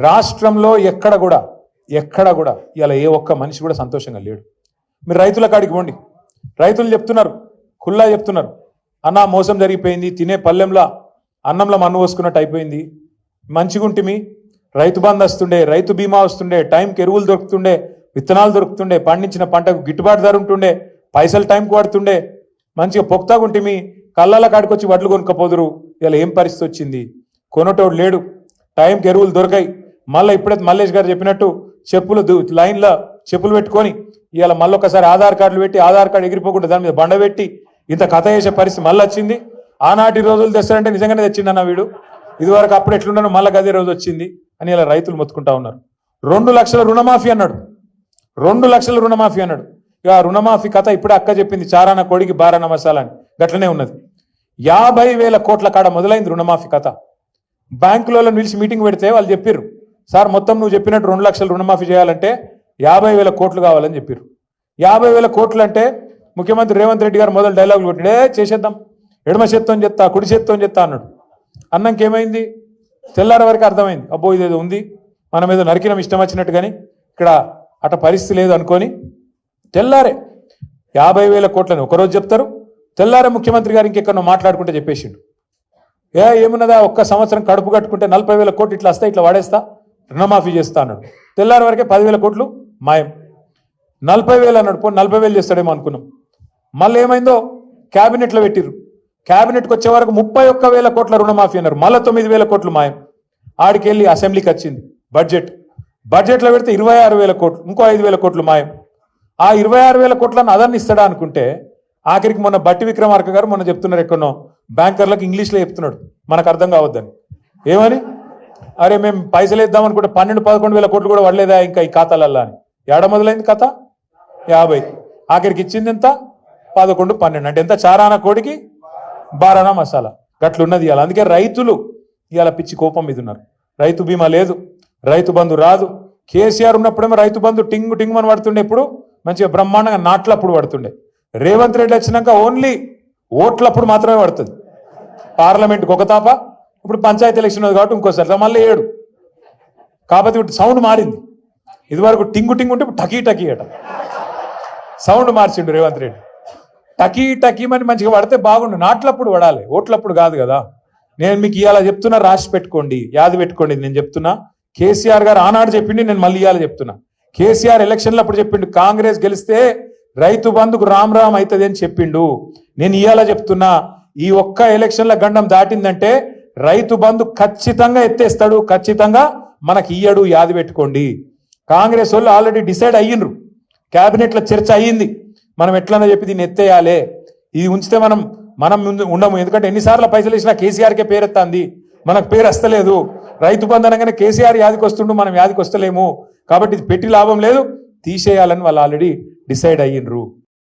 రాష్ట్రంలో ఎక్కడ కూడా ఇలా ఏ ఒక్క మనిషి కూడా సంతోషంగా లేడు. మీరు రైతుల కాడికి పోండి, రైతులు చెప్తున్నారు, ఖుల్లా చెప్తున్నారు, అన్న మోసం జరిగిపోయింది, తినే పల్లెంలో అన్నంలో మన్ను పోసుకున్నట్టు అయిపోయింది, మంచిగుంటిమి, రైతు బంధు వస్తుండే, రైతు బీమా వస్తుండే, టైంకి ఎరువులు దొరుకుతుండే, విత్తనాలు దొరుకుతుండే, పండించిన పంటకు గిట్టుబాటు ధర ఉంటుండే, పైసలు టైంకి వాడుతుండే, మంచిగా పొక్తాగుంటిమి, కళ్ళల కాడికొచ్చి వడ్లు కొనుక్కపోదురు. ఇలా ఏం పరిస్థితి వచ్చింది? కొనటోడు లేడు, టైంకి ఎరువులు దొరకాయి. మళ్ళీ ఇప్పుడైతే మల్లేష్ గారు చెప్పినట్టు చెప్పులు లైన్లో చెప్పులు పెట్టుకొని ఇవాళ మళ్ళీ ఒకసారి ఆధార్ కార్డులు పెట్టి ఆధార్ కార్డు ఎగిరిపోకుండా దాని మీద బండ పెట్టి ఇంత కథ చేసే పరిస్థితి మళ్ళీ వచ్చింది. ఆనాటి రోజులు తెస్తారంటే నిజంగానే తెచ్చిందన్న వీడు, ఇదివరకు అప్పుడు ఎట్లున్నానో మళ్ళీ గదే రోజు వచ్చింది అని ఇలా రైతులు మొత్తుకుంటా ఉన్నారు. 2 లక్షల రుణమాఫీ అన్నాడు, 2 లక్షల రుణమాఫీ అన్నాడు. ఇక రుణమాఫీ కథ ఇప్పుడే అక్క చెప్పింది, చారాన కొడికి బారాన మసాలా అని గట్లనే ఉన్నది. 50,000 కోట్ల కాడ మొదలైంది రుణమాఫీ కథ. బ్యాంకులలో నిలిచి మీటింగ్ పెడితే వాళ్ళు చెప్పారు, సార్ మొత్తం నువ్వు చెప్పినట్టు 2 లక్షలు రుణమాఫీ చేయాలంటే 50,000 కోట్లు కావాలని చెప్పారు. 50,000 కోట్లు అంటే ముఖ్యమంత్రి రేవంత్ రెడ్డి గారు మొదలు డైలాగులు కొట్టిడే, చేసేద్దాం, ఎడమ చేత్తో చెప్తా, కుడి చేత్తో చెప్తా అన్నాడు. అన్నంకి ఏమైంది? తెల్లారి వరకు అర్థమైంది, అబ్బో ఇదేదో ఉంది, మనం ఏదో నరికినం ఇష్టం వచ్చినట్టు, కానీ ఇక్కడ అట పరిస్థితి లేదు అనుకొని తెల్లారే 50,000 కోట్లని ఒకరోజు చెప్తారు, తెల్లారే ముఖ్యమంత్రి గారు ఇంకెక్కడో మాట్లాడుకుంటే చెప్పేసిండు. ఏమున్నదా, ఒక్క సంవత్సరం కడుపు కట్టుకుంటే 40,000 కోట్లు ఇట్లా వస్తా, ఇట్లా వాడేస్తా, రుణమాఫీ చేస్తా అన్నాడు. తెల్లారి వరకే 10,000 కోట్లు మాయం. 40,000 అన్నాడు, పో 40,000 చేస్తాడేమో అనుకున్నాం. మళ్ళీ ఏమైందో క్యాబినెట్లో పెట్టిర్రు, క్యాబినెట్కి వచ్చే వరకు 31,000 కోట్ల రుణమాఫీ అన్నారు, మళ్ళీ 9,000 కోట్లు మాయం. ఆడికి వెళ్ళి అసెంబ్లీకి వచ్చింది బడ్జెట్లో పెడితే 26,000 కోట్లు, ఇంకో 5,000 కోట్లు మాయం. ఆ 26,000 కోట్లను అదన్ని ఇస్తాడా అనుకుంటే ఆఖరికి మొన్న బట్టి విక్రమార్క గారు మొన్న చెప్తున్నారు, ఎక్కడో బ్యాంకర్లకు ఇంగ్లీష్లో చెప్తున్నాడు, మనకు అర్థం కావద్దని. ఏమని? అరే మేము పైసలు ఇద్దాం అనుకుంటే 12-11,000 కోట్లు కూడా పడలేదా ఇంకా ఈ ఖాతాలల్లా అని. ఏడ మొదలైంది కథ? 50. ఆఖరికి ఇచ్చింది ఎంత? 11-12. అంటే ఎంత? చారానా కోడికి బారానా మసాలా గట్లున్నది ఇవాళ. అందుకే రైతులు ఇవాళ పిచ్చి కోపం మీద ఉన్నారు. రైతు బీమా లేదు, రైతు బంధు రాదు. కేసీఆర్ ఉన్నప్పుడేమో రైతు బంధు టింగు టింగు అని పడుతుండే, ఇప్పుడు మంచిగా బ్రహ్మాండంగా నాట్లప్పుడు పడుతుండే. రేవంత్ రెడ్డి వచ్చినాక ఓన్లీ ఓట్లప్పుడు మాత్రమే పడుతుంది. పార్లమెంట్కి ఒక తాప, ఇప్పుడు పంచాయతీ ఎలక్షన్ ఉంది కాబట్టి ఇంకోసారి మళ్ళీ 7. కాబట్టి ఇప్పుడు సౌండ్ మారింది. ఇదివరకు టింగు టింగు ఉంటే ఇప్పుడు టకీ టకీ అట సౌండ్ మార్చిండు రేవంత్ రెడ్డి. టకీ టకీ అని మంచిగా పడితే బాగుండు, నాట్లప్పుడు పడాలి, ఓట్లప్పుడు కాదు కదా. నేను మీకు ఇవాళ చెప్తున్నా, రాసి పెట్టుకోండి, యాది పెట్టుకోండి. నేను చెప్తున్నా, కేసీఆర్ గారు ఆనాడు చెప్పిండి, నేను మళ్ళీ ఇవాళ చెప్తున్నా. కేసీఆర్ ఎలక్షన్లో అప్పుడు చెప్పిండు, కాంగ్రెస్ గెలిస్తే రైతు బంధుకు రామ్ రామ్ అవుతుంది అని చెప్పిండు. నేను ఇవాళ చెప్తున్నా, ఈ ఒక్క ఎలక్షన్ల గండం దాటిందంటే రైతు బంధు ఖచ్చితంగా ఎత్తేస్తాడు, ఖచ్చితంగా మనకి ఇయ్యడు, యాది పెట్టుకోండి. కాంగ్రెస్ వాళ్ళు ఆల్రెడీ డిసైడ్ అయ్యిండ్రు, క్యాబినెట్లో చర్చ అయ్యింది, మనం ఎట్లన్నా చెప్పి దీన్ని ఎత్తేయాలి, ఇది ఉంచితే మనం ఉండము. ఎందుకంటే ఎన్నిసార్లు పైసలు ఇచ్చినా కేసీఆర్కే పేరు ఎత్తాంది, మనకు పేరు వస్తలేదు. రైతు బంధు అనగానే కేసీఆర్ యాదికి వస్తుండు, మనం యాదికి వస్తలేము, కాబట్టి ఇది పెట్టి లాభం లేదు, తీసేయాలని వాళ్ళు ఆల్రెడీ డిసైడ్ అయ్యిండ్రు.